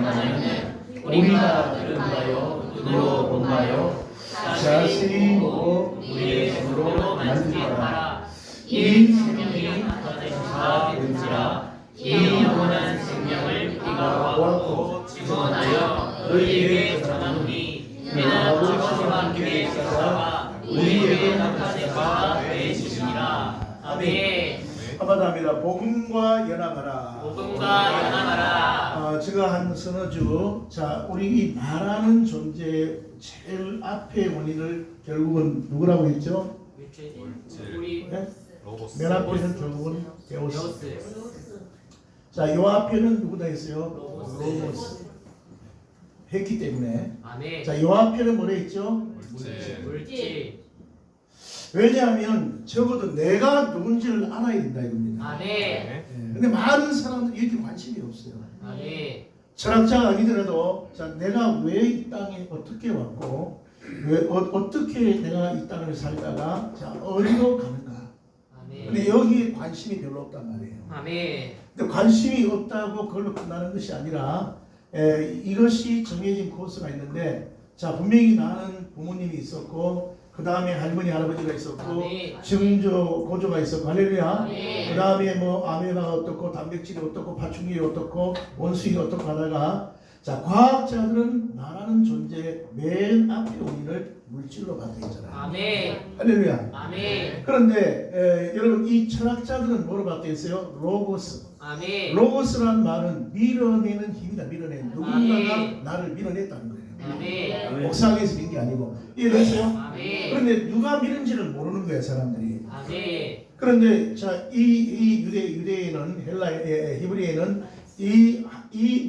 하나님은 우리가 들은가요 눈으로 본가요 자세히 보고 우리의 손으로 만지라. 이 생명이 받은 자가 된지라. 이 영원한 생명을 비가 보았고 증언하여 너희에게 전하노니 이는 주시와 교회의 역사가 우리에게 나타내사 되시니라. 아멘. 한마디합니다. 복음과 연합하라. 복음과 연합하라. 제가 한 서너 주, 자, 우리 이 말하는 존재의 제일 앞에 원인을 결국은 누구라고 했죠? 우리 네? 맨 앞에는 결국은 데오스. 데오스. 자, 요 앞에는 누구다 했어요? 로고스. 로고스. 했기 때문에. 아멘. 자, 요 앞에는 뭐라 했죠? 물질. 왜냐하면 적어도 내가 누군지를 알아야 된다 이겁니다. 아멘. 근데 많은 사람들이 이렇게 관심이 없어요. 아멘. 철학자가 아니더라도 자, 내가 왜 이 땅에 어떻게 왔고 왜 어떻게 내가 이 땅을 살다가 자, 어디로 가는가. 아멘. 근데 여기에 관심이 별로 없단 말이에요. 아멘. 근데 관심이 없다고 그걸로 끝나는 것이 아니라 이것이 정해진 코스가 있는데 자, 분명히 나는 부모님이 있었고 그 다음에 할머니 할아버지가 있었고 아멘. 증조 고조가 있었고 할렐루야. 아멘. 그 다음에 뭐 아메바가 어떻고 단백질이 어떻고 파충류이 어떻고 원숭이 어떻고 하다가 자, 과학자들은 나라는 존재의 맨 앞에 원인을 물질로 받아 있잖아요. 아멘. 할렐루야. 아멘. 그런데 여러분 이 철학자들은 뭐로 받아 있어요? 로고스. 아멘. 로고스라는 말은 밀어내는 힘이다. 밀어내는 누군가가 아멘. 나를 밀어냈다는 거예요. 아멘. 옥상에서 민 게 아니고 이해되세요? 아멘. 그런데 누가 밀은지를 모르는 거예요, 사람들이. 아멘. 그런데 자, 이 유대인은 히브리에는 이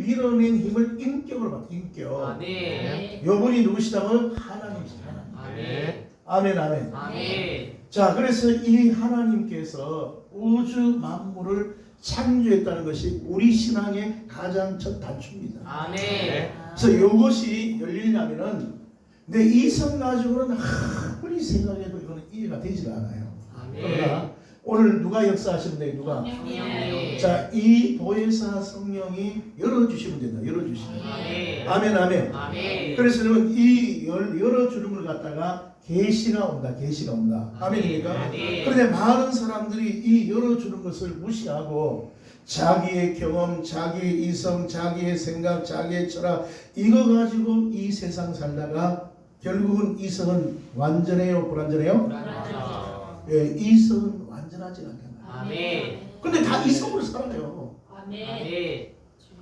밀어낸 힘을 인격으로 받아. 인격. 아멘. 요분이 누구시다고요? 하나님이시다. 아멘. 아멘, 아멘. 아멘. 자, 그래서 이 하나님께서 우주 만물을 창조했다는 것이 우리 신앙의 가장 첫 단추입니다. 아멘. 그래서 이것이 열리려면은 내 이성 가지고는 아무리 생각해도 이거는 이해가 되질 않아요. 그러나 오늘 누가 역사하시면 돼요? 누가? 성령님. 자, 이 보혜사 성령이 열어주시면 된다. 열어주시면. 아멘. 아멘, 아멘. 아멘. 그래서 여러분 이 열어주는 걸 갖다가 계시가 온다. 계시가 온다. 아멘입니까? 아멘. 그런데 많은 사람들이 이 열어주는 것을 무시하고 자기의 경험, 자기의 이성, 자기의 생각, 자기의 철학 이거 가지고 이 세상 살다가 결국은 이성은 완전해요? 불완전해요? 불완전하죠. 예, 이성은 완전하지 않단 말이에요. 아멘. 근데 다 이성으로 살아요. 아멘.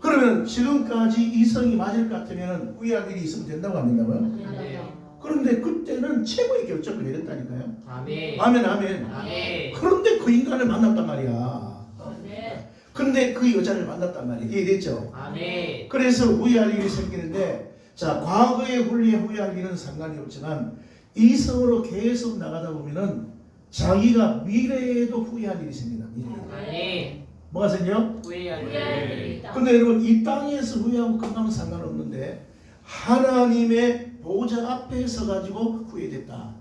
그러면 지금까지 이성이 맞을 것 같으면 후회할 일이 있으면 된다고 안 된다고요? 아멘. 그런데 그때는 최고의 결정을 내렸다니까요. 아멘. 아멘, 아멘. 아멘. 그런데 그 인간을 만났단 말이야. 근데 그 여자를 만났단 말이에요. 이해됐죠? 아멘. 그래서 후회할 일이 생기는데 자, 과거의 후회할 일은 상관이 없지만 이성으로 계속 나가다 보면은 자기가 미래에도 후회할 일이 생긴다. 미래에. 아멘. 뭐가 생겨? 후회할 일. 근데 여러분 이 땅에서 후회하고 끝나면 상관없는데 하나님의 보좌 앞에 서 가지고 후회됐다.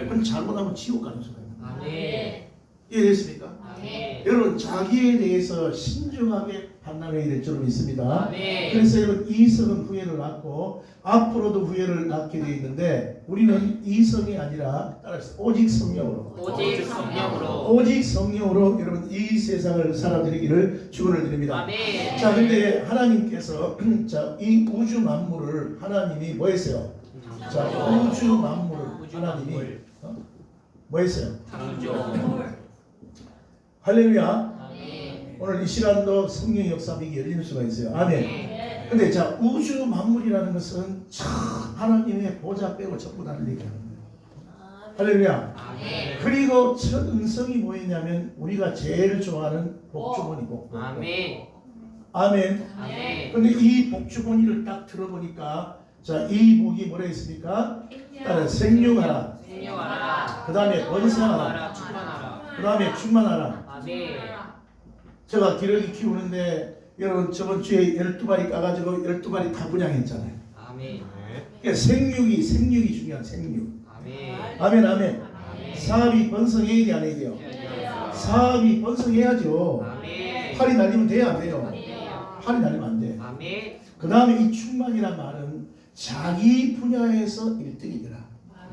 그럼 잘못하면 지옥 가는 수가 있는 거예요. 아멘. 이해됐습니까? 아멘. 여러분 자기에 대해서 신중하게 판단해야 될 줄은 있습니다. 아멘. 그래서 여러분 이성은 후회를 낳고 앞으로도 후회를 낳게 되어 있는데 우리는 이성이 아니라 따라서 오직 성령으로 오직 성령으로. 오직 성령으로 여러분 이 세상을 살아드리기를 축원을 드립니다. 아멘. 자, 근데 하나님께서 자, 이 우주 만물을 하나님이 뭐 했어요? 자, 우주 만물을 하나님이 뭐 했어요? 창조. 할렐루야. 아멘. 오늘 이 시간도 성령의 역사가 열리는 수가 있어요. 아멘. 근데 자, 우주 만물이라는 것은 참 하나님의 보좌 빼고 전부 다를 얘기하는 거예요. 할렐루야. 아멘. 그리고 첫 음성이 뭐였냐면 우리가 제일 좋아하는 복주머니고. 아멘. 아멘. 아멘. 근데 이 복주머니를 딱 들어보니까 자, 이 복이 뭐라 했습니까? 따라 생육하라. 생명하라. 그 다음에 번성하라. 하라. 충만하라. 그 다음에 충만하라. 아멘. 제가 기러기 키우는데 여러분 저번 주에 12마리 까가지고 12마리 다 분양했잖아요. 아멘. 그러니까 생육이 중요한 생육. 아멘. 아멘, 아멘. 아멘. 사업이 번성해야 돼, 안 해야 돼요? 사업이 번성해야죠. 아멘. 팔이 날리면 돼요, 안 돼요? 할인 안 돼. 아멘. 그 다음에 이 충만이란 말은 자기 분야에서 1등이더라.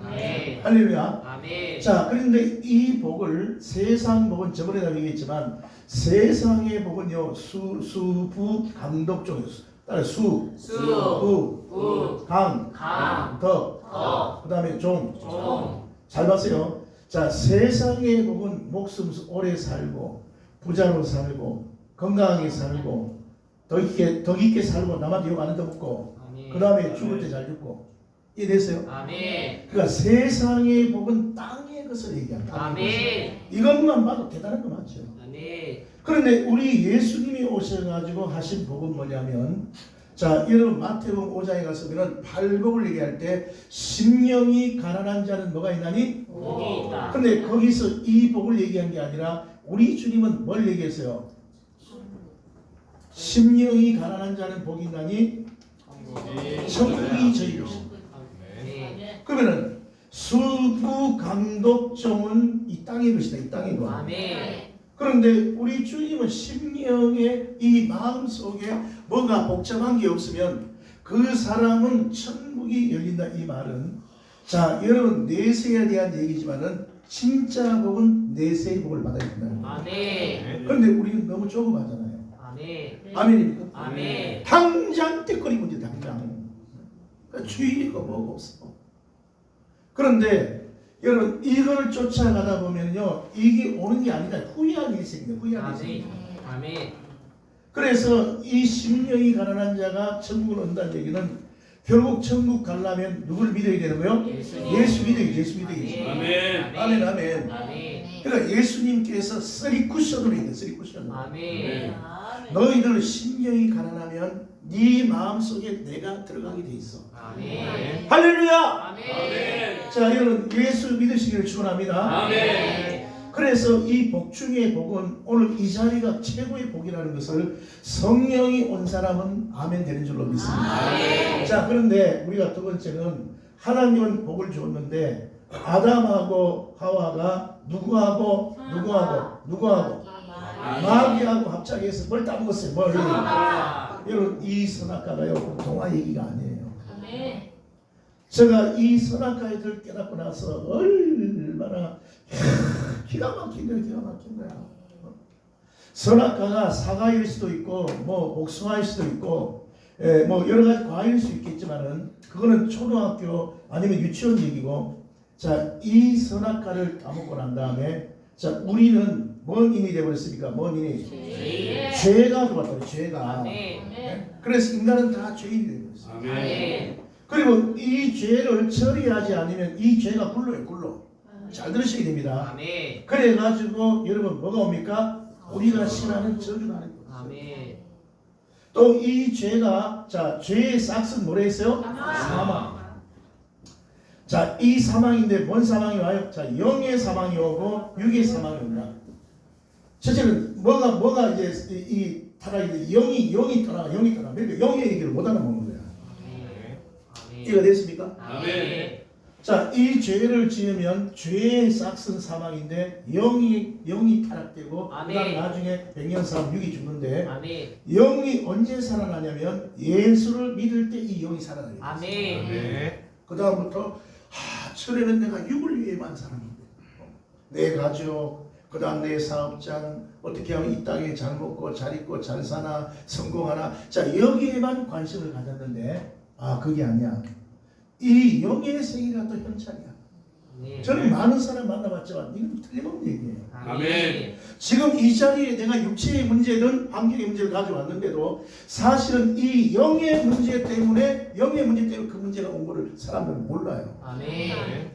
아멘. 할렐루야. 아멘. 자, 그런데 이 복을 세상 복은 저번에도 얘기했지만 세상의 복은요 수부 감독종이에요. 따라 수, 수, 우, 우, 강, 강, 더, 더, 그 다음에 종. 종. 잘 봤어요. 자, 세상의 복은 목숨 오래 살고 부자로 살고 건강하게 살고 더 깊게 살고 남한테 욕 안 얻어먹고 그 다음에 죽을 때 잘 죽고 이해됐어요? 아멘. 그러니까 세상의 복은 땅의 것을 얘기한다. 아멘. 이것만 봐도 대단한 거 맞죠. 아멘. 그런데 우리 예수님이 오셔가지고 하신 복은 뭐냐면, 자, 여러분 마태복음 5장에 가서 그런 팔복을 얘기할 때 심령이 가난한 자는 뭐가 있나니? 복이 있다. 근데 거기서 이 복을 얘기한 게 아니라 우리 주님은 뭘 얘기했어요? 심령이 가난한 자는 복이 있나니? 천국이 저희 것입니다. 아멘. 그러면은 수부 감독종은 이 땅의 것이다. 이 땅의 것. 아멘. 그런데 우리 주님은 심령의 이 마음 속에 뭔가 복잡한 게 없으면 그 사람은 천국이 열린다. 이 말은, 자, 여러분 내세에 대한 얘기지만은 진짜 복은 내세의 복을 받아야 된다. 아멘. 그런데 우리는 너무 조급하잖아요. 아멘. 아멘입니까? 아멘. 당장 때거리 문제 당장. 그러니까 주의가 뭐가 없어. 그런데 여러분 이걸 쫓아가다 보면요 이게 오는 게 아니라 후회한 일이 생겨요. 후회한 일이 아멘. 생겨요. 아멘. 그래서 이 심령이 가난한 자가 천국을 온다는 얘기는 결국 천국 가려면 누구를 믿어야 되는 거예요? 예수 믿어야 예수 믿어야. 아멘. 아멘 아멘. 아멘. 그러니까 예수님께서 쓰리 쿠션으로 있는 쓰리 쿠션. 아멘. 너희들 심령이 가난하면 네 마음속에 내가 들어가게 돼 있어. 아멘. 할렐루야. 아멘. 자, 여러분 예수 믿으시기를 축원합니다. 아멘. 그래서 이 복 중의 복은 오늘 이 자리가 최고의 복이라는 것을 성령이 온 사람은 아멘 되는 줄로 믿습니다. 아멘. 자, 그런데 우리가 두 번째는 하나님은 복을 주었는데 아담하고 하와가 누구하고 마귀하고 합작해서 뭘 따먹었어요? 뭘? 여러분 이 선악과가요 동화 얘기가 아니에요. 제가 이 선악과를 깨닫고 나서 얼마나 기가 막힌 거야. 선악과가 사과일 수도 있고 뭐 복숭아일 수도 있고 뭐 여러 가지 과일일 수 있겠지만은 그거는 초등학교 아니면 유치원 얘기고, 자, 이 선악과를 따먹고 난 다음에 자 우리는 뭔 인이 되어버렸습니까? 뭔 인이? 죄가 들어왔다. 죄가. 아멘. 그래서 인간은 다 죄인이 되어버렸어요. 아멘. 그리고 이 죄를 처리하지 않으면 이 죄가 굴러요. 굴러. 잘 들으셔야 됩니다. 아멘. 그래가지고 여러분 뭐가 옵니까? 우리가 싫어하는 저주가 하는 거예요. 아멘. 또 이 죄가, 자, 죄의 싹은 뭐라 했어요? 사망. 자, 이 사망인데 뭔 사망이 와요? 자, 영의 사망이 오고 육의 사망이 온다. 첫째는 뭐가 이제 이 타락이 영이 떠나. 그러니까 영의 얘기를 못 알아먹는 거야. 아멘. 이해가 됐습니까? 아멘. 자, 이 죄를 지으면 죄의 싹은 사망인데 영이 타락되고 아멘. 그다음 나중에 100년 사람 육이 죽는데 아멘. 영이 언제 살아나냐면 예수를 믿을 때 이 영이 살아나요. 아멘. 그 다음부터 처음에는 내가 육을 위해만 살았는데 내 가족, 그 다음 내 사업장, 어떻게 하면 이 땅에 잘 먹고 잘 입고 잘 사나 성공하나, 자 여기에만 관심을 가졌는데 그게 아니야. 이 영의 세계가 또 현찰이야. 저는 많은 사람 만나봤지만 이건 틀림없는 얘기예요. 아멘. 지금 이 자리에 내가 육체의 문제든 환경의 문제를 가져왔는데도 사실은 이 영의 문제 때문에 그 문제가 온 거를 사람들은 몰라요. 아멘.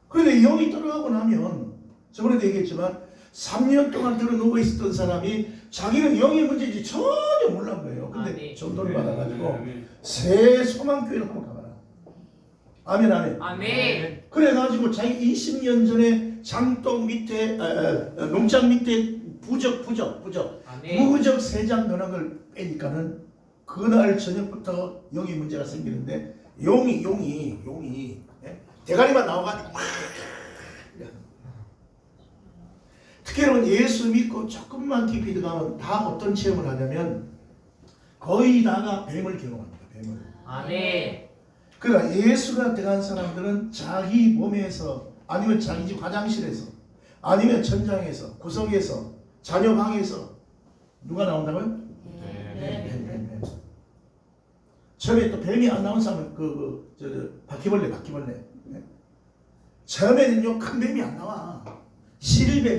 그런데 영이 떨어가고 나면 저번에도 얘기했지만 3년 동안 들어 누워 있었던 사람이 자기는 영의 문제인지 전혀 몰란 거예요. 근데 아멘. 전도를 받아가지고 새 소망교회를 한번 가봐라. 아멘 아멘. 아멘. 그래가지고 자기 20년 전에 장독 밑에 농장 밑에 부적 아멘. 무적 세장 넣은 걸 빼니까는 그날 저녁부터 영의 문제가 생기는데 용이 대가리만 나와가지고 막 특히 여러분 예수 믿고 조금만 깊이 들어가면 다 어떤 체험을 하냐면 거의 다가 뱀을 경험합니다. 뱀을. 아멘. 그러니까 예수가 들어간 사람들은 자기 몸에서 아니면 자기 집 화장실에서 아니면 천장에서 구석에서 자녀 방에서 누가 나온다고요? 뱀. 처음에 또 뱀이 안 나온 사람은 바퀴벌레. 처음에는요 큰 뱀이 안 나와. 실뱀.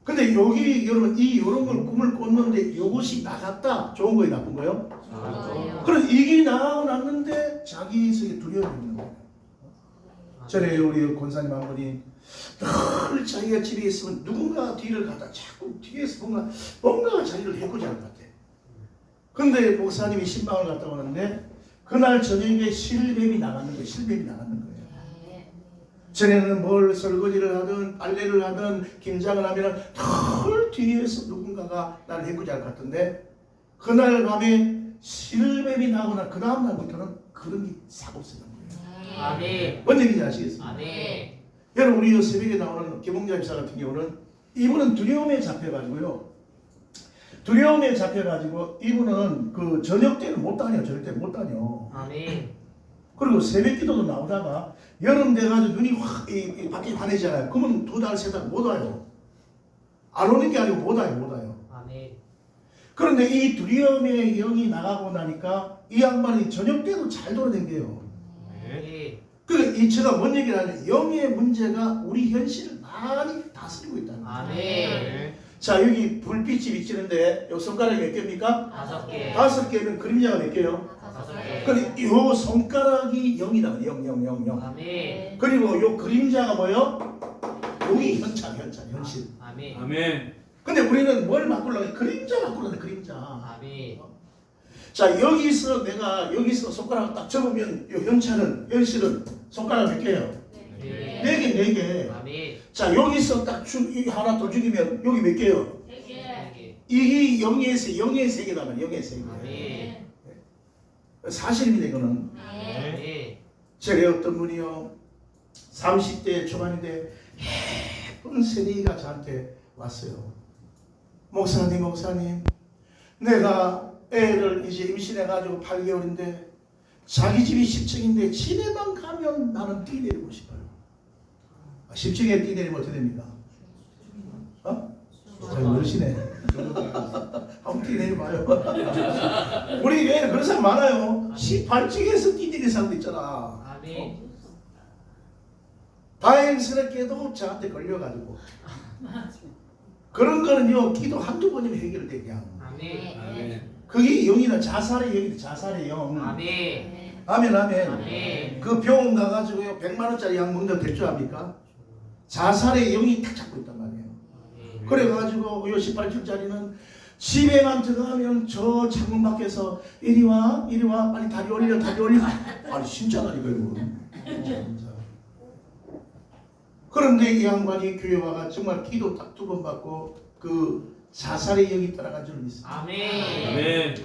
근데 여기 여러분 이런 걸 꿈을 꿨는데 이것이 나갔다. 좋은 거예요, 나쁜 거예요? 그럼 이게 나왔는데 자기 속에 두려움이 있는 거예요. 전에 우리 권사님 한 분이 늘 자기가 집에 있으면 누군가 뒤를 가다 자꾸 뒤에서 뭔가 자기를 해코지 할 것 같아. 근데 목사님이 신방을 갔다 오는데 그날 저녁에 실뱀이 나가는 거예요. 전에는 뭘 설거지를 하든 빨래를 하든 김장을 하면 털 뒤에서 누군가가 나를 해코지 할 것 같은데 그날 밤에 실뱀이 나거나 그 다음 날부터는 그런 게 싹 없어진 거예요. 아멘. 뭔 얘기인지 아시겠습니까? 아멘. 여러분 우리 새벽에 나오는 김홍자 집사 같은 경우는 이분은 두려움에 잡혀가지고요. 이분은 그 저녁 때는 못 다녀. 절대 못 다녀. 아멘. 그리고 새벽 기도도 나오다가 여름 돼가지고 눈이 확 밖에 환해지잖아요. 그러면 2달, 3달 못 와요. 안 오는 게 아니고 못 와요. 아멘. 그런데 이 두려움의 영이 나가고 나니까 이 양반이 저녁 때도 잘 돌아다녀요. 아멘. 그러니까 제가 뭔 얘기를 하냐면 영의 문제가 우리 현실을 많이 다스리고 있다는 거예요. 아멘. 자, 여기 불빛이 비치는데 요 손가락이 몇 개입니까? 5개. 5개면 그림자가 몇 개요? 5개. 그럼 요 손가락이 0이다. 0. 아멘. 그리고 요 그림자가 뭐요? 여기 현실. 아멘. 아멘. 근데 우리는 뭘 바꾸려고 해? 그림자 바꾸려고 해. 그림자. 아멘. 자, 여기서 손가락을 딱 접으면 요 현실은 손가락 몇 개예요? 네. 4개. 아멘. 자, 여기서 딱 하나 더 죽이면 여기 몇 개요? 3개. 이게 0의 3개다 말이에요. 0의 3개. 아멘. 사실입니다, 이거는. 아멘. 제가 어떤 분이요, 30대 초반인데 예쁜 새내기가 저한테 왔어요. 목사님, 내가 애를 이제 임신해가지고 8개월인데 자기 집이 10층인데 집에만 가면 나는 뛰내리고 싶어요. 10층에 뛰내리면 어떻게 됩니까? 잘 모르시네. 한번 뛰내려봐요. 우리 교회는 그런 사람 많아요. 18층에서 뛰내리는 사람도 있잖아. 아멘. 다행스럽게도 저한테 걸려가지고 그런 거는요 기도 한두 번이면 해결돼 그냥. 아멘. 아멘. 그게 영이다. 자살의 영이다. 자살의 영. 아멘. 아멘. 아멘. 그 병원 가가지고요 100만 원짜리 약 먹는다고 될 줄 압니까? 자살의 영이 딱 잡고 있단 말이에요. 그래가지고 요 18층짜리는 집에만 들어가면 저 창문 밖에서 이리 와 빨리 다리 올려. 아니 진짜다 이거. 진짜. 그런데 이 양반이 교회 와가 정말 기도 딱 2번 받고 그 자살의 영이 떠나간 줄 믿습니다. 아멘. 아멘.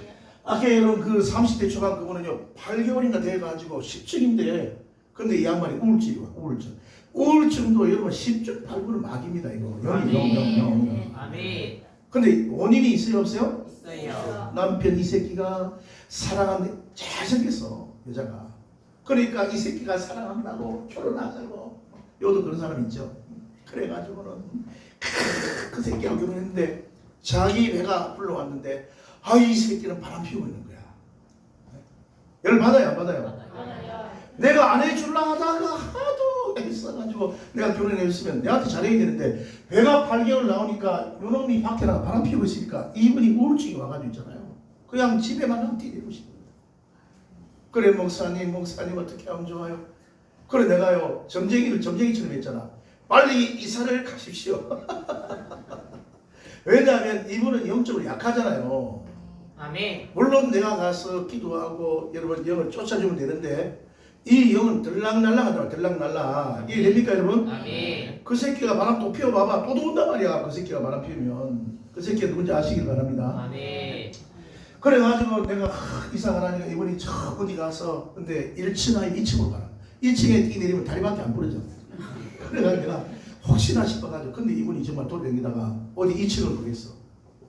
아까 여러분 그 30대 초반 그분은요 8개월인가 돼가지고 10층인데 근데 이 양반이 우울증도 여러분 10중 8구는 막입니다 이거. 영. 아멘. 근데 원인이 있어요 없어요? 있어요. 남편 이 새끼가 사랑하는데 잘생겼어 여자가. 그러니까 이 새끼가 사랑한다고 결혼하자고. 요도 그런 사람 있죠. 그래가지고는 그 새끼하고 결혼했는데 자기 배가 불러왔는데 이 새끼는 바람 피우고 있는 거야. 여러분 받아요 안 받아요? 내가 안 해줄라 하다가 하도 애써가지고 내가 결혼했으면 내한테 잘해야 되는데 배가 8개월 나오니까 요놈이 밖에 나가 바람 피우고 있으니까 이분이 우울증이 와가지고 있잖아요. 그냥 집에만 하면 뛰고 싶어요. 그래 목사님 어떻게 하면 좋아요? 그래 내가요 점쟁이를 점쟁이처럼 했잖아. 빨리 이사를 가십시오. 왜냐하면 이분은 영적으로 약하잖아요. 아멘. 물론 내가 가서 기도하고 여러분 영을 쫓아주면 되는데 이 영은 들락날락하잖아. 들락날락. 이게 됩니까 여러분? 아멘. 그 새끼가 바람 또 피워봐봐. 또 돈단 말이야. 그 새끼가 바람 피우면. 그 새끼가 누군지 아시길 바랍니다. 아멘. 그래가지고 내가 이사 가라니까 이분이 저 어디 가서 근데 1층 아니 2층으로 가라. 2층에 뛰내리면 다리밖에 안 부러져. 그래가지고 내가 혹시나 싶어가지고 근데 이분이 정말 돌아다니다가 어디 2층을 보겠어.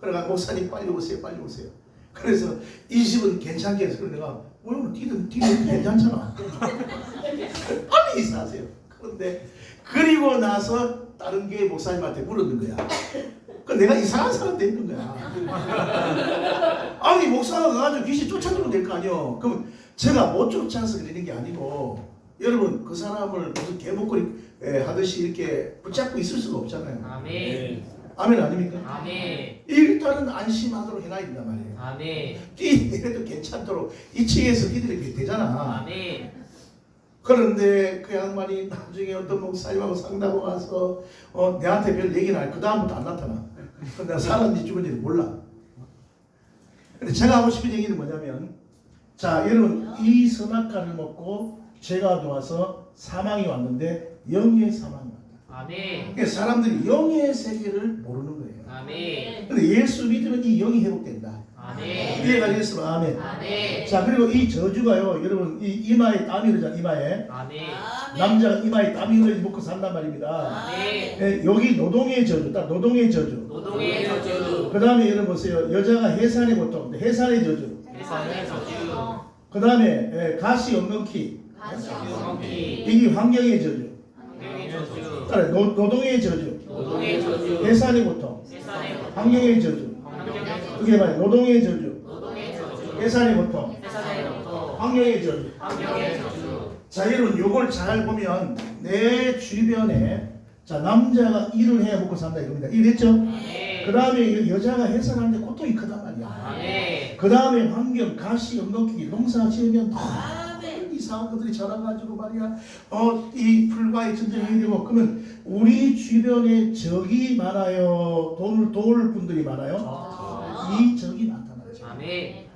그래가 목사님 빨리 오세요, 빨리 오세요. 그래서 이 집은 괜찮게 해서 내가 뭐 뛰든 괜찮잖아. 빨리 이사하세요. 그런데 그리고 나서 다른 교회 목사님한테 물었는 거야. 그 내가 이상한 사람 됐는 거야. 아니 목사가 가가지고 귀신 쫓아주면 될 거 아니요. 그럼 제가 못 쫓아서 그러는 게 아니고 여러분 그 사람을 무슨 개목걸이 하듯이 이렇게 붙잡고 있을 수가 없잖아요. 아멘. 아멘 아닙니까? 아멘. 일단은 안심하도록 해놔야 된단 말이에요. 아멘. 뛰어도 괜찮도록 2층에서 뛰들이 되잖아. 아멘. 그런데 그 양반이 나중에 어떤 목사님하고 상담하고 와서 내한테 별 얘기는 안 해. 그 다음부터 안 나타나. 근데 살았는지 죽은지도 몰라. 근데 제가 하고 싶은 얘기는 뭐냐면, 자 여러분 이 선악과를 먹고 죄가 들어와서 사망이 왔는데 영의 사망이 왔다. 아멘. 그러니까 사람들이 영의 세계를 모르는 거예요. 아멘. 근데 예수 믿으면 이 영이 회복된다. 아멘. 이해가 되겠어요? 아멘. 아멘. 자 그리고 이 저주가요, 여러분 이 이마에 땀이 흐르잖아. 이마에 아멘. 남자가 이마에 땀이 흐르지 먹고 산단 말입니다. 아멘. 네, 여기 노동의 저주, 딱 노동의 저주. 노동의 저주. 그 다음에 여러분 보세요. 여자가 해산의 고통, 해산의 저주. 해산의 저주. 그 다음에 가시 없는 키, 성기. 이게 환경의 저주. 환경의 저주. 따라 노동의 저주, 노동의 저주. 해산의 고통, 해산의 고통. 환경의 저주. 환경의 저주. 그게 봐요. 노동의 저주, 노동의 저주. 해산의 고통, 해산의 고통. 환경의 저주. 환경의 저주. 자 여러분 요걸 잘 보면 내 주변에 자 남자가 일을 해야 먹고 산다 이겁니다. 이랬죠? 아멘. 그 다음에 여자가 해산하는데 고통이 크단 말이야. 아멘. 그 다음에 환경, 가시, 엉겅퀴, 농사 지으면 이상한 것들이 자라가지고 말이야. 이 불과의 전쟁이 되고 그러면 우리 주변에 적이 많아요. 돈을 도울 분들이 많아요. 이 적이 나타나죠. 아멘.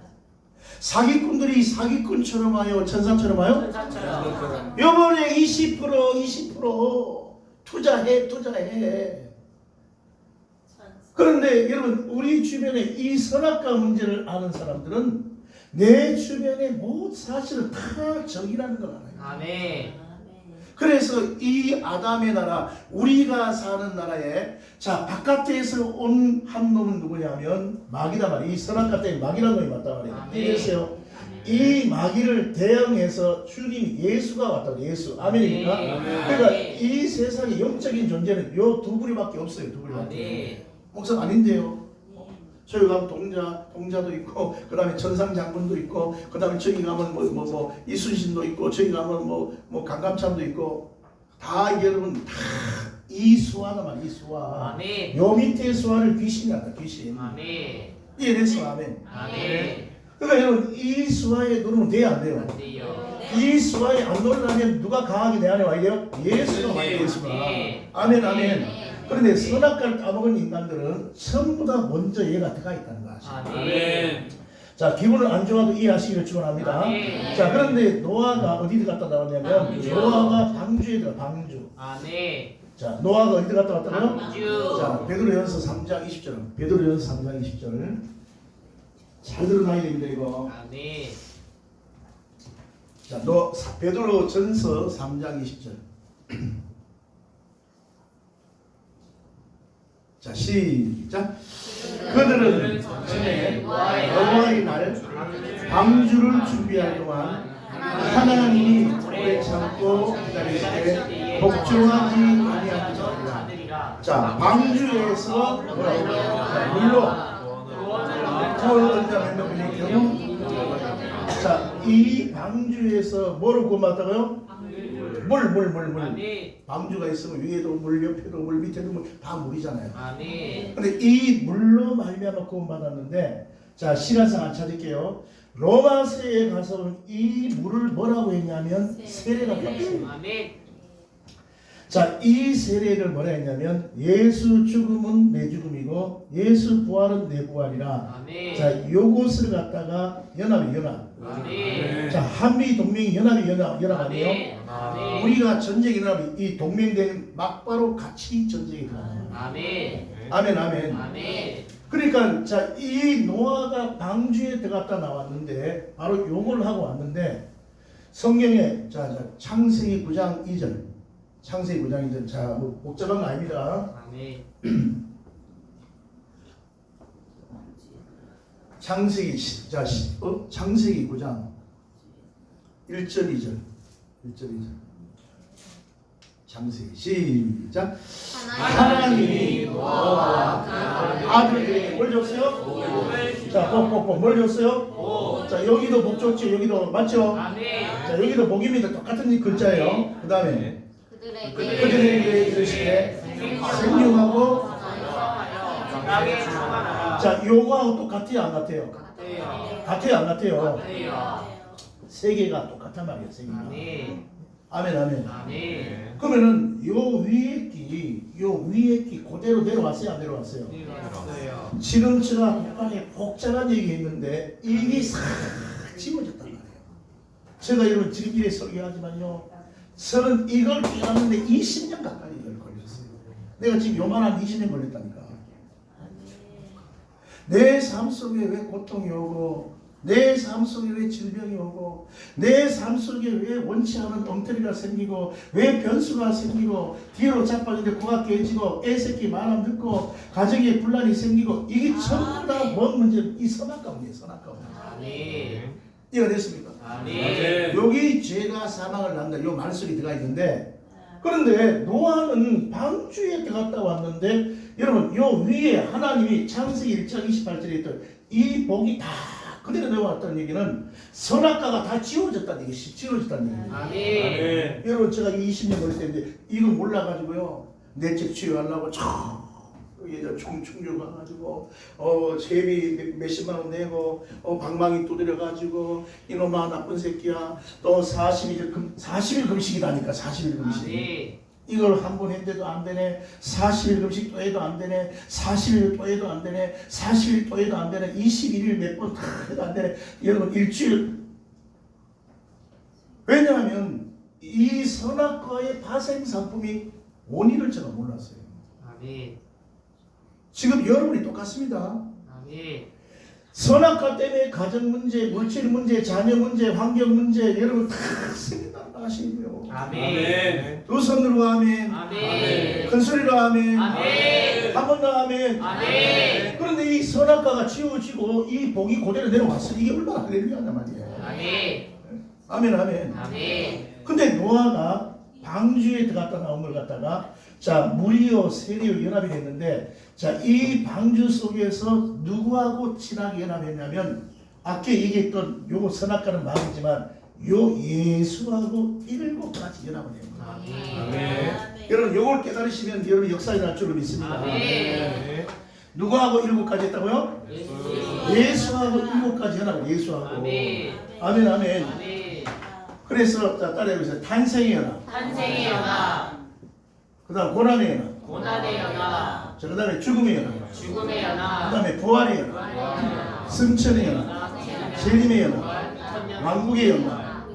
사기꾼들이 사기꾼처럼 와요. 천사처럼 와요. 천사처럼. 요번에 20% 투자해. 그런데 여러분 우리 주변에 이 선악과 문제를 아는 사람들은 내 주변에 모든 사실을 다 적이라는 걸 알아요. 아멘. 그래서 이 아담의 나라, 우리가 사는 나라에 자 바깥에서 온 한 놈은 누구냐면 마귀다 말이에요. 이 선악과 때문에 마귀라는 놈이 왔단 말이에요. 아멘. 이해했어요? 이 마귀를 대항해서 주님 예수가 왔다고. 예수. 아멘입니까? 아멘. 그러니까 이 세상의 영적인 존재는 요 두 부류밖에 없어요. 두 부류밖에. 아멘. 목사 아닌데요. 저희 가면 동자도 있고, 그 다음에 전상장군도 있고, 그 다음에 저기 가면 뭐 이순신도 있고, 저기 가면 뭐 강감찬도 있고, 다 여러분 다 이수화다 말 이수화. 아멘. 요 밑에 수화를 귀신이 한다. 귀신. 아멘. 이래서 아멘. 아멘. 그러니까 여러분 이 수화에 누르면 돼요, 안 돼요? 안 돼요. 이 수화에 안 누르려면 누가 강하게 내 안에 와야 돼요? 예수가 와야 돼요. 예수가. 아멘, 아멘. 그런데 선악과를 따먹은 인간들은 전부 다 먼저 얘가 들어가 있다는 거 아시죠? 아멘. 자, 기분을 안 좋아도 이해하시기를 축원합니다. 아멘. 자, 그런데 노아가 어디 갔다 나왔냐면 방주. 노아가 방주에 들어 방주. 아멘. 자, 노아가 어디 갔다 왔다고요? 방주. 자, 베드로전서 3장 20절. 베드로전서 3장 20절. 잘 들어놔야 됩니다, 이거. 아멘. 자, 베드로전서 3장 20절. 자, 시작. 그들은 전에 여호와의 날 방주를 준비할 동안 하나님이 오래 참고 기다릴 때 복종하지 아니한 자들이라. 자, 방주에서 뭐라고? 물로 던져내는 경우. 자, 이 방주에서 뭐로 구원받았다고요? 물. 아멘. 방주가 있으면 위에도 물, 옆에도 물, 밑에도 물, 다 물이잖아요. 아멘. 근데 이 물로 말미암아 구원받았는데, 자 시간상 안 찾을게요. 로마서에 가서 이 물을 뭐라고 했냐면 세례라고 했어요. 아멘. 자, 이 세례를 뭐라 했냐면 예수 죽음은 내 죽음이고 예수 부활은 내 부활이라. 아멘. 자, 요것을 갖다가 연합이 연합. 아멘. 자, 한미 동맹이 연합이 연합 아니에요? 아멘. 우리가 전쟁이 일어나면 이 동맹된 막바로 같이 전쟁이 일어나요. 아멘. 아멘, 아멘. 아멘. 그러니까 자, 이 노아가 방주에 들어갔다 나왔는데 바로 요걸 하고 왔는데 성경에 자 창세기 9장 2절. 창세기 9장 2절. 자, 뭐 복잡한 거 아닙니다. 아멘. 창세기 창세기 9장 1절 2절 1절 2절 창세기 시작. 하나님이 노아와 아들에게 뭘 줬어요? 자, 복 뭘 줬어요? 자, 여기도 복 줬죠. 여기도 맞죠? 자, 여기도 복입니다. 똑같은 글자예요. 그 다음에 그들에게 이르시되 생육하고. 자, 요거하고 똑같아요, 안 같아요? 같아요, 안 같아요? 세 개가 똑같단 말이에요, 세 개가. 아멘, 아멘. 그러면은 요 위에 끼 그대로 내려왔어요, 안 내려왔어요? 지금 제가 약간의 복잡한 얘기했는데 이게 싹 집어졌단 말이에요. 제가 여러분 지금 이래 설교하지만요, 저는 이걸 깨닫는데 20년 가까이 걸렸어요. 내가 지금 요만한 20년 걸렸다니까. 내 삶 속에 왜 고통이 오고, 내 삶 속에 왜 질병이 오고, 내 삶 속에 왜 원치 않은 엉터리가 생기고, 왜 변수가 생기고, 뒤로 자빠지는데 코가 깨지고, 애새끼 말 안 듣고, 가정에 분란이 생기고, 이게 전부 다 뭔 문제? 이 선악과문이에요, 선악과문. 이해가 됐습니까? 여기 죄가 사망을 낳는다, 요 말씀이 들어가 있는데, 그런데 노아는 방주에 들어갔다 왔는데, 여러분 요 위에 하나님이 창세기 1장 28절에 있던 이 복이 다 그대로 내려왔다는 얘기는 선악과가 다 지워졌다는 얘기, 지워졌다는 얘기예요. 여러분 제가 20년 걸릴 때인데 이거 몰라가지고요, 내 책 치유하려고 충주 가가지고 세비 몇십만 원 내고 방망이 두드려가지고 이놈아 나쁜 새끼야 또 40일 금식이라니까. 40일 금식. 이걸 한 번 했는데도 안 되네. 40일 금식 또 해도 안 되네. 40일 또 해도 안 되네. 40일 또 해도 안 되네. 21일 몇 번 다 해도 안 되네. 여러분 일주일. 왜냐하면 이 선악과의 파생 상품이 원인을 제가 몰랐어요. 지금 여러분이 똑같습니다. 선악과 때문에 가정 문제, 물질 문제, 자녀 문제, 환경 문제 여러분 다 생긴다는 거 아시고요. 두 손으로 아멘. 큰 소리로 아멘. 한 번 더 아멘. 그런데 이 선악과가 지워지고 이 복이 그대로 내려왔어. 이게 얼마나 할렐루야냐 말이에요. 아멘. 근데 노아가 방주에 들어갔다 나온 걸 갖다가 자 물이요 세리요 연합이 됐는데, 자 이 방주 속에서 누구하고 친하게 연합했냐면 아까 얘기했던 요 선악과는 말이지만 요 예수하고 7가지 연합을 해요. 여러분 요걸 깨달으시면 여러분 역사에 날 줄을 믿습니다. 누구하고 7가지 했다고요? 예수하고 7가지 연합을. 예수하고. 아멘. 그래서 자 따라해보세요. 탄생의 연합. 그 다음 고난의 연합. 자, 그 다음에 죽음의 연합. 그 다음에 부활의 연합. 승천의 연합. 재림의 연합. 왕국의 연합.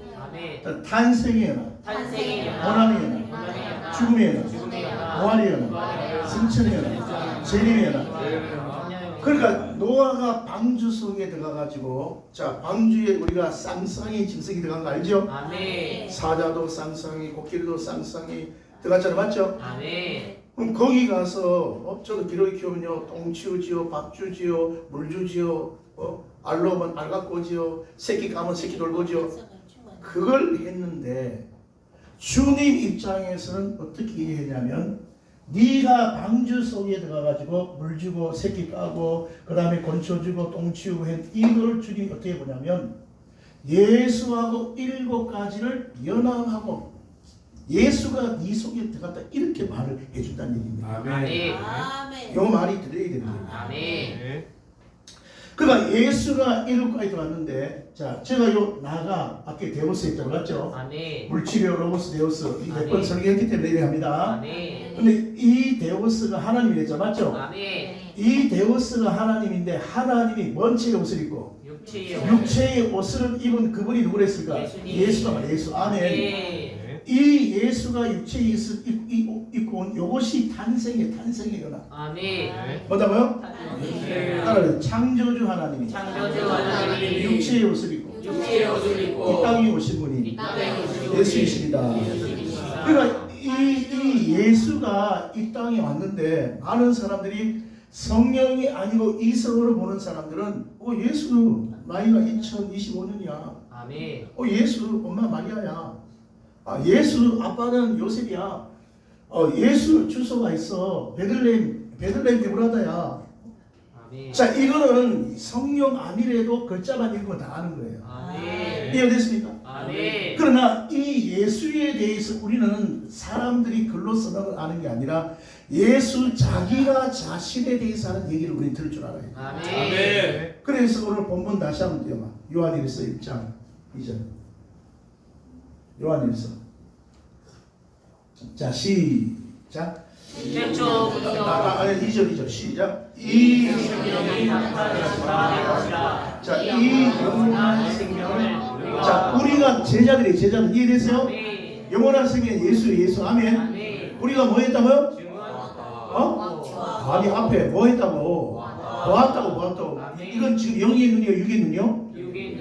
탄생의 연합. 고난의 연합. 죽음의 연합. 부활의 연합. 승천의 연합. 재림의 연합. 그러니까 노아가 방주 속에 들어가가지고, 자 방주에 우리가 쌍쌍이 짐승이 들어간 거 알죠? 사자도 쌍쌍이, 코끼리도 쌍쌍이 들어갔잖아요, 맞죠? 그럼 거기 가서 저도 기러기 키우면요 똥 치우지요, 밥 주지요, 물 주지요, 알 놓으면 알 갖고 오지요, 새끼 까면 새끼 돌보지요. 그걸 했는데 주님 입장에서는 어떻게 이해했냐면, 네가 방주 속에 들어가가지고 물 주고 새끼 까고 그 다음에 건초 주고 똥 치우고 한 이걸 주님이 어떻게 보냐면 예수하고 7가지를 연합하고 예수가 네 속에 들어갔다 이렇게 말을 해준다는 얘기입니다. 이 말이 들려야 됩니다. 그러니까 예수가 7가지 들어갔는데, 자 제가 요 나가 아까 데오스 했잖아요, 맞죠? 물치료 로고스 데오스 몇 번 설계했기 때문에 이래 합니다. 근데 이 데오스가 하나님이랬죠, 맞죠? 이 데오스가 하나님인데 하나님이 뭔 체의 옷을 입고 육체의 옷을 입은 그분이 누구랬을까? 예수가 말이에요. 예수. 아멘. 이 예수가 육체의 옷을 입고 온 이것이 탄생의 연합. 뭐다고요? 창조주 하나님이 육체의 옷을 입고 이 땅에 오신 분이 예수이십니다. 그러니까 이 예수가 이 땅에 왔는데 많은 사람들이 성령이 아니고 이성으로 보는 사람들은 예수 나이가 2025년이야. 아멘. 예수 엄마 마리아야. 예수 아빠는 요셉이야. 예수 주소가 있어. 베들레헴 에브라다야. 아멘. 자, 이거는 성령 아니래도 글자만 읽으면 다 아는 거예요. 아멘. 이해됐습니까? 아멘. 그러나 이 예수에 대해서 우리는 사람들이 글로 써놓은 아는 게 아니라 예수 자기가 자신에 대해서 하는 얘기를 우리는 들을 줄 알아요. 아멘. 그래서 오늘 본문 다시 한번 띄워봐. 요한일서 1장 2절. 요한일서. 자, 시작. 최초부터 2절 시작. 이 생명이 나타나시라. 자, 이 영원한 생명을 자, 우리가 제자들 이해됐어요? 아멘. 영원한 생명 예수 아멘. 아멘. 우리가 뭐 했다고요? 증언. 아니 앞에 뭐 했다고? 보았다고. 이건 지금 영의 눈이요, 육의 눈이요?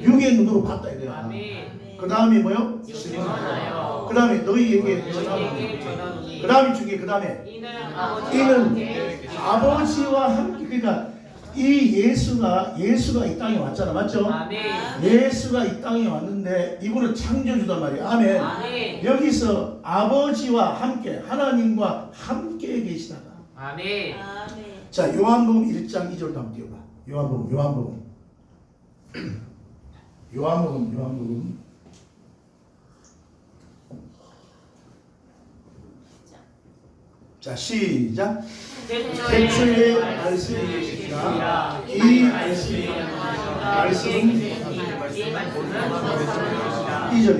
육의 눈으로 봤다 이거야. 아멘. 그 다음에 뭐요? 증언하여 그 다음에 너희에게 너희에게 전하노니. 전하노니 그 다음에 중에 그 다음에 이는 이는 아버지와 함께 그러니까 이 예수가 이 땅에 왔잖아, 맞죠? 아멘. 예수가 이 땅에 왔는데 이분은 창조주단 말이야. 아멘. 아멘. 여기서 아버지와 함께 하나님과 함께 계시다가 아멘. 자, 요한복음 1장 2절 한번 띄워봐. 요한복음 자, 시작. 태초에 말씀이 계시니라 이 말씀은 2절.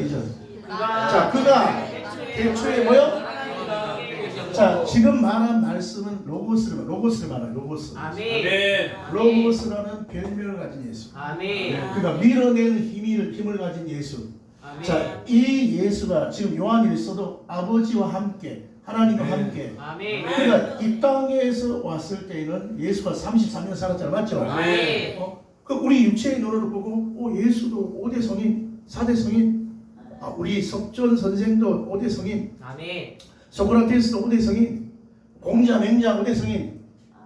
자, 그가 태초에 뭐요? 자, 지금 말한 말씀은 로고스를 말해요. 로고스. 아멘. 로고스라는 별명을 가진 예수. 아멘. 그러니까 밀어내는 힘을 가진 예수. 아멘. 자, 이 예수가 지금 요한일서도 아버지와 함께 하나님과 함께. 아멘. 그러니까 이 땅에서 왔을 때에는 예수가 33년 살았잖아요, 맞죠? 아멘. 그 우리 육체의 눈으로 보고 예수도 5대 성인, 4대 성인. 우리 석존 선생도 5대 성인. 아멘. 소크라테스도 5대 성인. 공자, 맹자 5대 성인.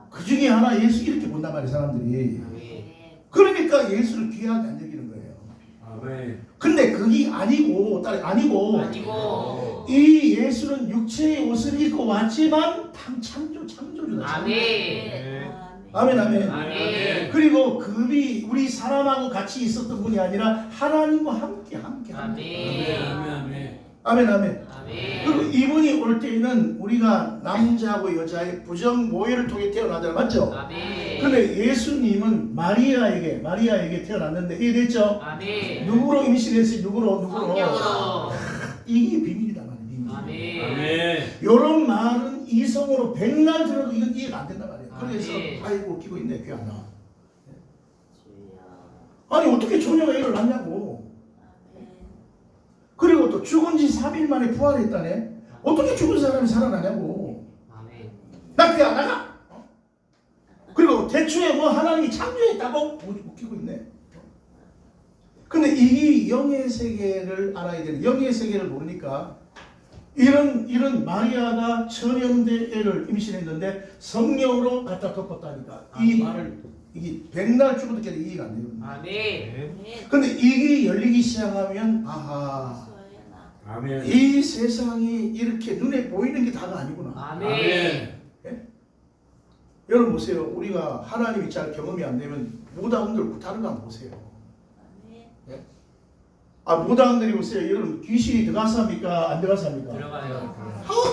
그 중에 하나 예수 이렇게 본단 말이에요, 사람들이. 아멘. 그러니까 예수를 귀하게 안 여기는 거예요. 아멘. 근데 그게 아니고 이 예수는 육체의 옷을 입고 왔지만 창조주다. 아멘. 아멘. 아멘. 그리고 그분이 우리 사람하고 같이 있었던 분이 아니라 하나님과 함께. 아멘. 아멘. 아멘. 그리고 이분이 올 때에는 우리가 남자하고 여자의 부정 모혈을 통해 태어나잖아요, 맞죠? 아멘. 근데 예수님은 마리아에게 태어났는데 이해됐죠? 아멘. 누구로 임신했어요? 누구로? 성령으로. 이게 비밀이다 말이에요. 비밀. 아멘. 이런 말은 이성으로 백날 들어도 이건 이해가 안 된단 말이에요. 그래서 아멘. 아이고 웃기고 있네, 귀 안 나와. 아니 어떻게 처녀가 애를 낳냐고. 그리고 또 죽은 지 3일 만에 부활했다네. 어떻게 죽은 사람이 살아나냐고. 아멘. 나 귀 안 나가. 그리고 대초에 뭐 하나님이 창조했다고 웃기고 있네. 근데 이 영의 세계를 알아야 되는, 영의 세계를 모르니까 이런 마리아가 천연대 애를 임신했는데 성령으로 갖다 덮었다니까. 이 아멘. 말을 이게 백날 죽어도 이해가 안 돼요. 아멘. 근데 이게 열리기 시작하면 아멘. 이 세상이 이렇게 눈에 보이는 게 다가 아니구나. 아멘. 여러분 보세요. 우리가 하나님이 잘 경험이 안 되면 무당들 다른 거 한번 보세요. 무당들이 보세요. 여러분 귀신이 들어가서 합니까? 안 들어가서 합니까? 들어가요.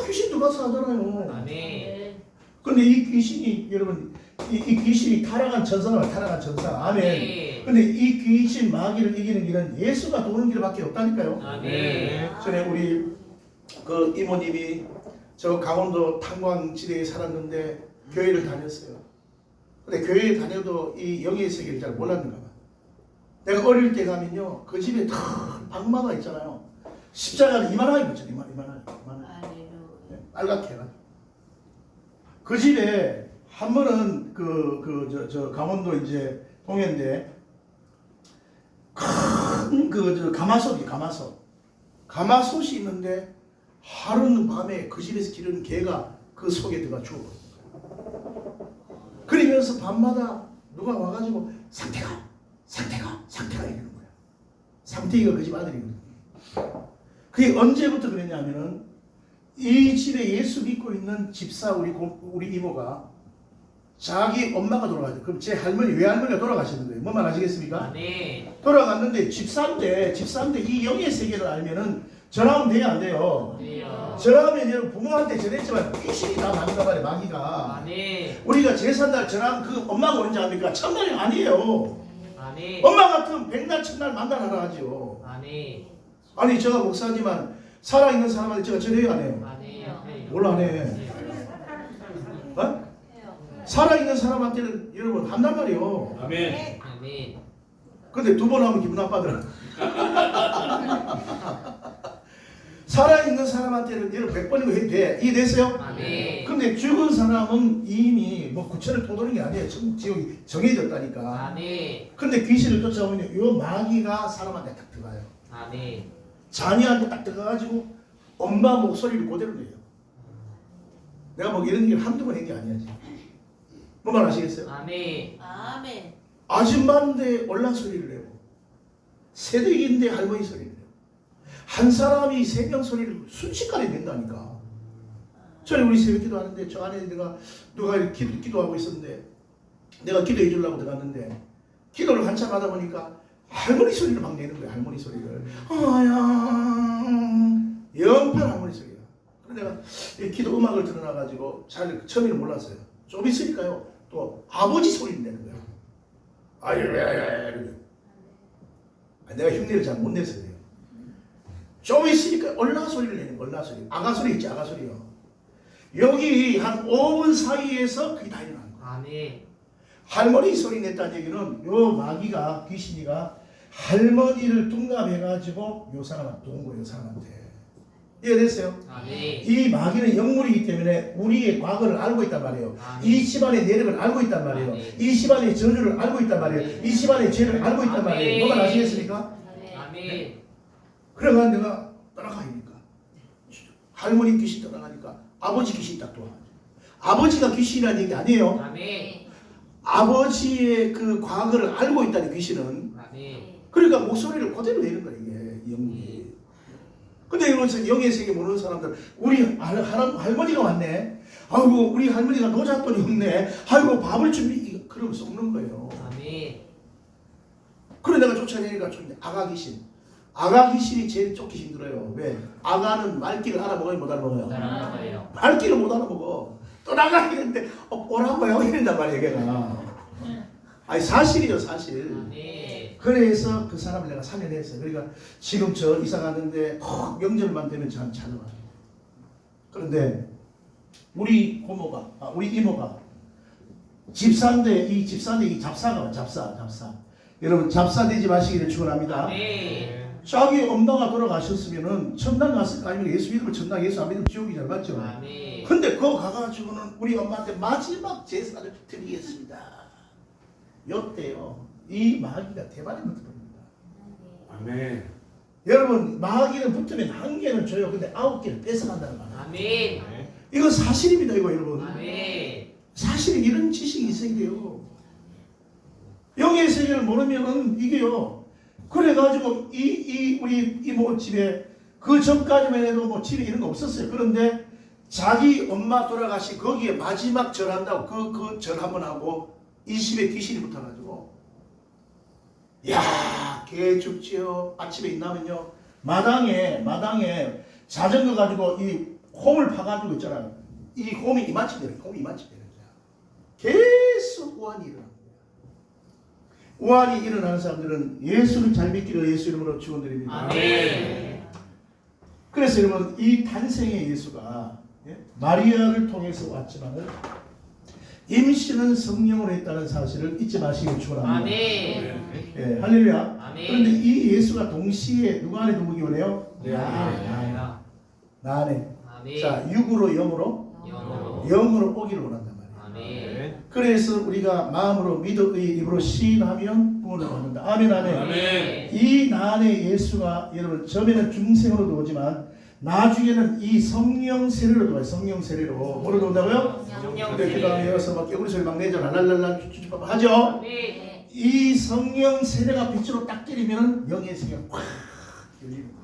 귀신 들어가서 하잖아요. 아멘. 근데 이 귀신이 여러분 이 귀신이 타락한 천사가 타락한 천사. 아멘. 근데 이 귀신 마귀를 이기는 길은 예수가 도는 길밖에 없다니까요. 아멘. 전에 우리 그 이모님이 저 강원도 탄광지대에 살았는데 교회를 다녔어요. 근데 교회에 다녀도 이 영의 세계를 잘 몰랐는가 봐. 내가 어릴 때 가면요, 그 집에 큰 방마가 있잖아요. 십자가를 이만하게 붙였죠. 이만하게. 네, 빨갛게 해가지고. 그 집에 한 번은 저 강원도 이제 동해인데 큰 가마솥이 있는데 하루는 밤에 그 집에서 기르는 개가 그 속에 들어가 죽어버렸어요. 그러니까 그러면서 밤마다 누가 와가지고 상태가 이러는 거야. 상태가 그 집 아들이거든. 그게 언제부터 그랬냐면은 이 집에 예수 믿고 있는 집사 우리 이모가 자기 엄마가 돌아가죠. 그럼 제 할머니 외할머니가 돌아가셨는데 뭔 말 아시겠습니까? 아멘. 돌아갔는데 집사인데 이 영의 세계를 알면은 전하면 돼요, 안 돼요? 돼요. 전하면 여러분 부모한테 전했지만 귀신이 다 나는가 말이에요, 마귀가. 아멘. 우리가 제삿날 전하면 그 엄마가 언제 합니까? 첫날이 아니에요. 아멘. 엄마 같으면 백날 첫날 만나라 하죠. 아멘. 아니 제가 목사지만 살아있는 사람한테 제가 전해요, 안 해요? 아멘. 뭘 안 해? 어? 살아있는 사람한테는 여러분 한단 말이에요. 아멘. 아멘. 근데 두 번 하면 기분 나빠더라. 살아있는 사람한테는 여러분 100번이고 해도 돼. 이해됐어요? 아멘. 근데 죽은 사람은 이미 뭐 구천을 토도는 게 아니에요. 지옥이 정해졌다니까. 아멘. 근데 귀신을 쫓아오면 요 마귀가 사람한테 딱 들어가요. 아멘. 자녀한테 딱 들어가가지고 엄마 목소리를 그대로 내요. 내가 뭐 이런 얘기를 한두 번 한 게 아니야 지금. 뭐만 아시겠어요? 아멘. 아멘. 아줌마인데 올라 소리를 내고 새댁인데 할머니 소리를 내고 한 사람이 세 명 소리를 순식간에 낸다니까. 전에 우리 새벽기도 하는데 저 안에 누가 기도하고 있었는데 내가 기도해 주려고 들어갔는데 기도를 한참 하다 보니까 할머니 소리를 막 내는 거야. 할머니 소리를. 아야 영편 할머니 소리야. 그래서 내가 이 기도 음악을 들어놔가지고 잘 처음에는 몰랐어요. 좀 있으니까요 또 아버지 소리를 내는 거야. 아유야야야. 내가 흉내를 잘 못 내서 그래요. 좀 있으니까 얼라 소리를 내는 거야. 얼라 소리. 아가 소리 있지, 아가 소리요. 여기 한 5분 사이에서 그게 다 일어나는 거야. 아멘. 할머니 소리 냈다는 얘기는 요 마귀가 귀신이가 할머니를 둔갑해가지고 요 사람한테 도운 거예요. 요 사람한테. 이해됐어요? 아멘. 이 마귀는 영물이기 때문에 우리의 과거를 알고 있단 말이에요. 아멘. 이 집안의 내력을 알고 있단 말이에요. 아멘. 이 집안의 저주를 알고 있단 말이에요. 아멘. 이 집안의 죄를 알고 있단 아멘. 말이에요. 뭐가 아시겠습니까? 아멘. 그래가 내가 떠나가니까 할머니 귀신 떠나가니까 아버지 귀신 딱 도와. 아버지가 귀신이라는 얘기 아니에요. 아멘. 아버지의 그 과거를 알고 있다는 귀신은. 아멘. 그러니까 목소리를 그대로 내는 거야 이게 영물이. 근데 여기서 영의 세계 모르는 사람들 우리 할머니가 왔네. 아이고 우리 할머니가 노잣돈이 없네. 아이고 밥을 준비 그러면 썩는 거예요. 아멘. 그래 내가 쫓아내니까 좀 아가 귀신. 아가 귀신이 제일 쫓기 힘들어요. 왜? 아가는 말귀를 알아먹어요, 못 알아먹어요? 사랑하요. 말귀를 못 알아먹어. 또 나가기는데 오라고요 이런단 말이에요, 걔가. 아니 사실이죠, 사실. 아멘. 그래서 그 사람을 내가 살려냈어요. 그러니까 지금 저 이사 갔는데 꼭 명절만 되면 저한테 찾아와요. 그런데 우리 이모가 집사인데 이 잡사가 잡사. 여러분 잡사 되지 마시기를 축원합니다. 아멘. 자기 엄마가 돌아가셨으면은 천당 갔을 거 아니면 예수 믿으면 천당, 예수 안 믿으면 지옥이잖아, 맞죠? 아멘. 근데 그거 가가지고는 우리 엄마한테 마지막 제사를 드리겠습니다. 요때요 이 마귀가 대발에 붙어버립니다. 아멘. 여러분 마귀는 붙으면 한 개는 줘요. 근데 9개를 뺏어간다는 말이에요. 아멘. 이거 사실입니다, 이거 여러분. 아멘. 사실 이런 지식이 있어야 돼요. 영의 세계를 모르면은 이게요. 그래가지고 우리 이모 집에 그 전까지만 해도 뭐 집에 이런 거 없었어요. 그런데 자기 엄마 돌아가시 거기에 마지막 절한다고 그 절 한번 하고 이 집에 귀신이 붙어가지고 야, 개 죽지요. 아침에 일어나면요 마당에 자전거 가지고 이 홈을 파가지고 있잖아요. 이 홈이 이만큼 되는 거야. 계속 우환이 일어납니다. 우환이 일어나는 사람들은 예수를 잘 믿기를 예수 이름으로 축원드립니다. 아멘. 그래서 여러분 이 탄생의 예수가 마리아를 통해서 왔지만은 임신은 성령으로 했다는 사실을 잊지 마시길 축원합니다. 아멘. 예, 할렐루야. 아멘. 그런데 이 예수가 동시에 누가 안에 누구기 원해요? 네. 나 안에. 아멘. 자, 육으로 영으로 영으로. 오기를 원한단 말이에요. 아멘. 그래서 우리가 마음으로 믿어 입으로 시인하면 구원을 받는다. 아멘, 아멘. 아멘. 이 나 안에 예수가 여러분 처음에는 중생으로도 오지만 나중에는 이 성령 세례로 들어가요. 성령 세례로 뭐로 들어온다고요? 성령 근데 그 다음에 세례. 여기서 막 깨우리 소리 막 내죠. 랄랄랄랄 쭈쭈쭈 하죠. 네. 이 성령 세례가 빛으로 딱 때리면은 영의 세계가 확 열리는 거예요.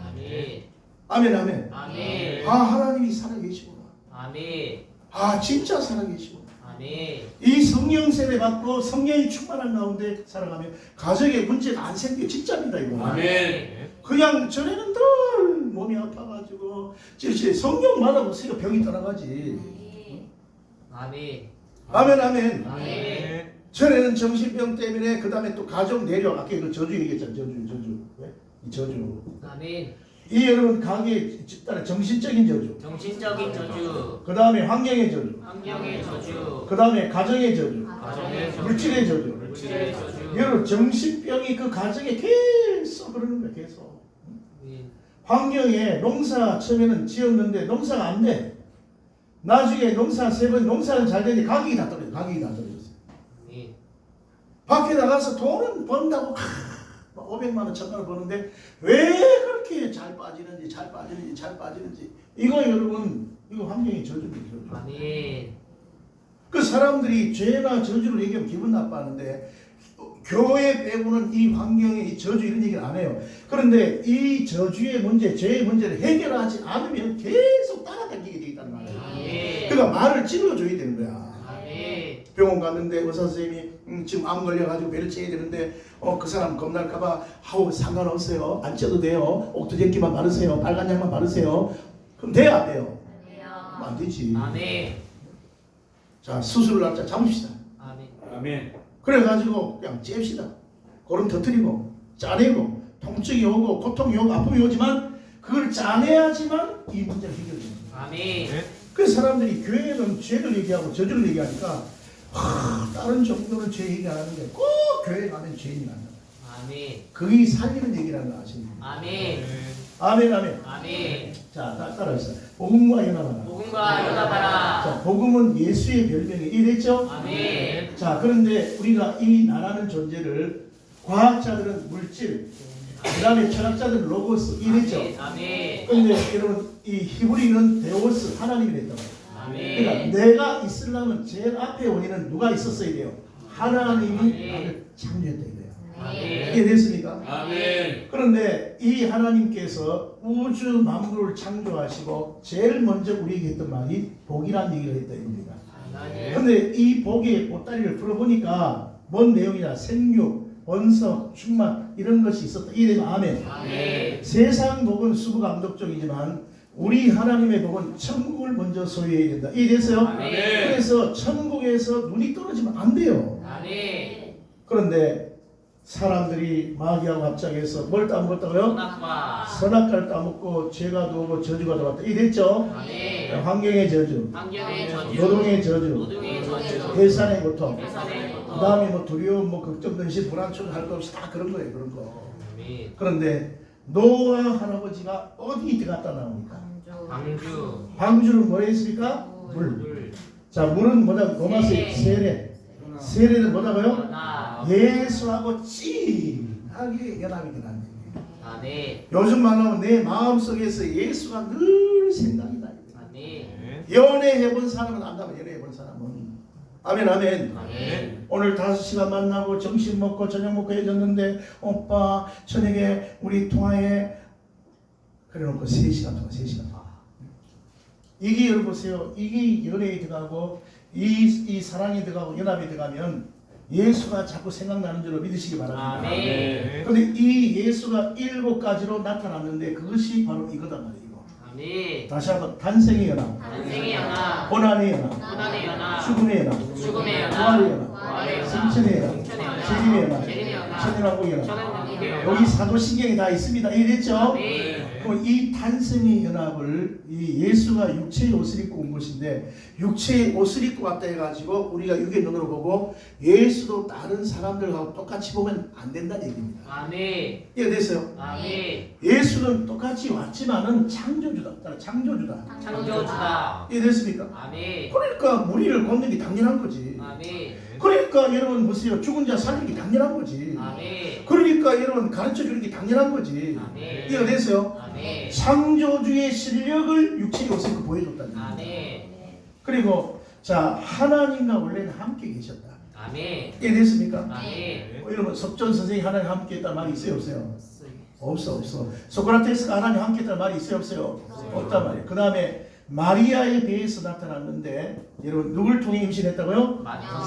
아멘. 아멘 아멘. 아멘. 아 하나님이 살아계시구나. 아멘. 아 진짜 살아계시구나. 아멘. 이 성령 세례 받고 성령이 충만한 가운데 살아가면 가정에 문제가 안 생겨. 진짜입니다 이거. 아멘. 그냥 전에는 늘 몸이 아파가지고 진짜 성령 받아보세요. 병이 떠나가지. 아멘. 아멘 아멘. 아멘. 전에는 정신병 때문에 그 다음에 또 가족 내려. 아까 그 저주 얘기했잖아. 저주. 왜? 이 저주. 아멘. 이 여러분 가게 집단의 정신적인 저주. 정신적인 저주. 그 다음에 환경의 저주. 환경의 저주. 그 다음에 가정의 저주. 가정의 저주. 물질의 저주. 물질의 저주. 여러분 정신병이 그 가정에 계속 그러는 거야. 계속. 아멘. 환경에 농사 처음에는 지었는데 농사가 안 돼. 나중에 농사 세번 농사는 잘 되는데 가격이 다 떨어져. 가격이 다 떨어졌어요. 아멘. 밖에 나가서 돈은 번다고 500만 원, 1000만 원 버는데 왜 그렇게 잘 빠지는지 이거 여러분 이거 환경의 저주입니다. 저주. 아멘. 그 사람들이 죄나 저주를 얘기하면 기분 나빠하는데 교회 빼고는 이 환경의 이 저주 이런 얘기를 안 해요. 그런데 이 저주의 문제, 죄의 문제를 해결하지 않으면 계속 따라다니게 돼 있다는 말이에요. 아멘. 그러니까 말을 찔러줘야 되는 거야. 아멘. 병원 갔는데 의사 선생님이 지금 암 걸려가지고 배를 째야 되는데 그 사람 겁날까봐 아우 상관없어요. 안 쪄도 돼요. 옥토제끼만 바르세요. 빨간 약만 바르세요. 그럼 돼요 안 돼요? 안 되지. 아멘. 자 수술을 날짜 잡읍시다. 아멘. 아멘. 그래가지고 그냥 잽시다. 고름 터뜨리고 짜내고 통증이 오고 고통이 오고 아픔이 오지만 그걸 짜내야지만 이 문제를 해결됩니다. 아멘. 그래서 사람들이 교회는 죄를 얘기하고 저주를 얘기하니까 다른 종교는 죄 얘기 안 하는데 꼭 교회 가면 죄인이 난다. 아멘. 그게 살리는 얘기라는 거 아십니까? 아멘. 아멘 아멘. 아멘. 자 따라하시다. 복음과 연합하라. 복음과 연합하라. 자 복음은 예수의 별명이 이랬죠? 아멘. 자 그런데 우리가 이 나라는 존재를 과학자들은 물질, 그 다음에 철학자들은 로고스 이랬죠? 아멘. 그런데 여러분 이 히브리는 데오스 하나님이 됐단 말이에요. 그러니까 아멘. 내가 있으려면 제일 앞에 원인은 누가 있었어야 돼요? 하나님이 아멘. 나를 창조했다 이거예요. 아멘. 이해됐습니까? 아멘. 그런데 이 하나님께서 우주 만물을 창조하시고 제일 먼저 우리에게 했던 말이 복이라는 얘기를 했다 이겁니다. 아멘. 근데 이 복의 보따리를 풀어보니까 뭔 내용이냐? 생육, 번성, 충만 이런 것이 있었다. 이해되면 아멘. 아멘. 세상 복은 수부감독적이지만 우리 하나님의 복은 천국을 먼저 소유해야 된다. 이해됐어요? 아멘. 그래서 천국에서 눈이 떨어지면 안 돼요. 아멘. 그런데 사람들이 마귀하고 합작해서 뭘 따먹었다고요? 선악과. 선악과를 따먹고 죄가 들어오고 저주가 들어왔다. 이해됐죠? 아멘. 환경의 저주, 환경의 저주. 노동의 저주, 노동의 저주. 회산의 고통, 회사의 그 고통. 다음에 뭐 두려움, 뭐 걱정, 근심, 불안, 초조 할 거 없이 다 그런 거예요. 그런 거. 아멘. 그런데 노아 할아버지가 어디 들어갔다 나옵니까? 방주. 방주는 뭐 했습니까? 물. 물. 자, 물은 뭐다? 로마서 세례. 세례는 뭐다고요? 연합. 예수하고 찐하게 연합이 되는 거예요. 아멘. 요즘 말하면 내 마음속에서 예수가 늘 생각이 나요. 아멘. 연애해본 사람은 안다면 연애해본 사람은 아멘 아멘. 아멘. 오늘 5시간 만나고 점심 먹고 저녁 먹고 해줬는데 오빠 저녁에 우리 통화해 그래놓고 3시간 동안 3시간 동안 이게 여러분 보세요. 이게 연애에 들어가고 이 사랑이 들어가고 연합이 들어가면 예수가 자꾸 생각나는 줄로 믿으시기 바랍니다. 아멘. 그런데 이 예수가 7가지로 나타났는데 그것이 바로 이거단 말이에요. 이거. 아멘. 다시 한번 단생의 연합, 탄생의 연합. 고난의 연합, 고난의 연합. 죽음의 연합, 죽음의 연합. 부활의 연합, 부활의 연합. 승천의 연합, 승천의 연합. 재림의 연합, 재림의 연합. 천연왕국의 연합. 천연왕국의 연합. 여기 사도신경에 다 있습니다. 이해됐죠? 아멘. 그럼 이 탄생의 연합을 이 예수가 육체의 옷을 입고 온 것인데 육체의 옷을 입고 왔다 해가지고 우리가 육의 눈으로 보고 예수도 다른 사람들하고 똑같이 보면 안 된다는 얘기입니다. 아멘. 이해됐어요? 아멘. 예수는 똑같이 왔지만은 창조주다. 창조주다. 창조주다. 이해됐습니까? 아멘. 그러니까 무리를 걷는 게 당연한 거지. 아멘. 그러니까 여러분 보세요. 죽은 자 살리는 게 당연한 거지. 아멘. 그러니까 우리가 여러분 가르쳐 주는 게 당연한 거지. 아멘. 이해가 됐어요? 아멘. 창조주의 실력을 육체에 오셔서 보여줬다는 거예요. 아멘. 그리고 자 하나님과 원래는 함께 계셨다. 아멘. 이해됐습니까? 아멘. 여러분 석전 선생이 하나님 함께 했다는 말이 있어요 없어요? 없어. 소크라테스가 하나님 함께 했다는 말이 있어요 없어요? 없단 말이에요. 그 다음에 마리아에 대해서 나타났는데 여러분 누굴 통해 임신했다고요?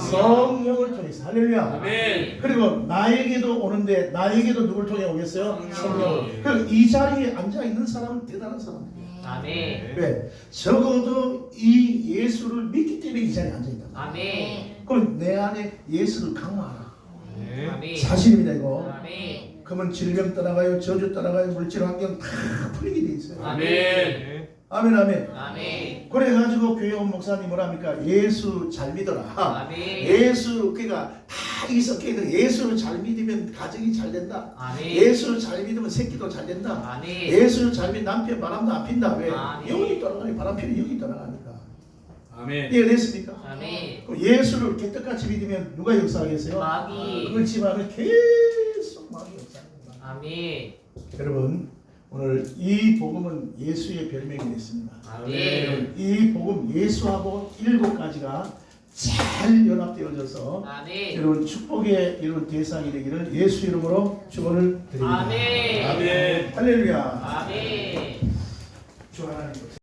성령을 통해서. 할렐루야. 아멘. 그리고 나에게도 오는데 나에게도 누굴 통해 오겠어요? 성령을. 그리고 이 자리에 앉아 있는 사람은 대단한 사람이에요. 아멘. 왜? 적어도 이 예수를 믿기 때문에 이 자리에 앉아 있다. 아멘. 그럼 내 안에 예수를 강화하라. 아멘. 사실입니다 이거. 아멘. 그러면 질병 떠나가요, 저주 떠나가요, 물질 환경 다 풀리게 돼 있어요. 아멘. 아멘 아멘. 아멘. 그래가지고 교회 온 목사님 뭐랍니까? 예수 잘 믿어라. 아멘. 예수 그러니까 다 이석해 있는 예수를 잘 믿으면 가정이 잘 된다. 아멘. 예수를 잘 믿으면 새끼도 잘 된다. 아멘. 예수를 잘 믿으면 남편 바람도 안 핀다. 왜? 아멘. 영이 떠나가니 바람 피는 영이 떠나가니까. 아멘. 이해됐습니까? 아멘. 그럼 예수를 개떡같이 믿으면 누가 역사하겠어요? 마귀. 그렇지만 계속 마귀 역사합니다. 아멘. 여러분 오늘 이 복음은 예수의 별명이 됐습니다. 아멘. 여러분, 이 복음 예수하고 7가지가 잘 연합되어져서 아멘. 여러분 축복의 이런 대상이 되기를 예수 이름으로 축원을 드립니다. 아멘. 아멘. 할렐루야. 아멘. 주 하나님.